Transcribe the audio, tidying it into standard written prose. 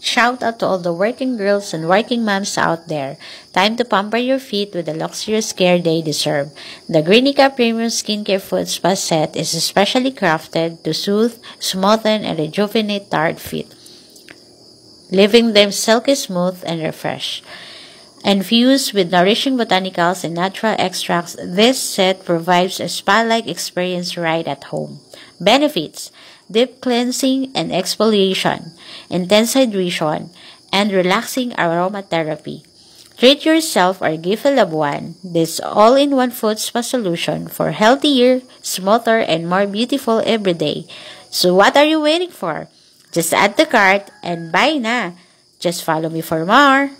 Shout out to all the working girls and working moms out there. Time to pamper your feet with the luxurious care they deserve. The Greenika Premium Skincare Foot Spa Set is especially crafted to soothe, smoothen, and rejuvenate tired feet, leaving them silky smooth and refreshed. Infused with nourishing botanicals and natural extracts, this set provides a spa-like experience right at home. Benefits: deep cleansing and exfoliation, intense hydration, and relaxing aromatherapy. Treat yourself or give a loved one this all-in-one foot spa solution for healthier, smoother, and more beautiful every day. So what are you waiting for? Just add the cart and buy na! Just follow me for more!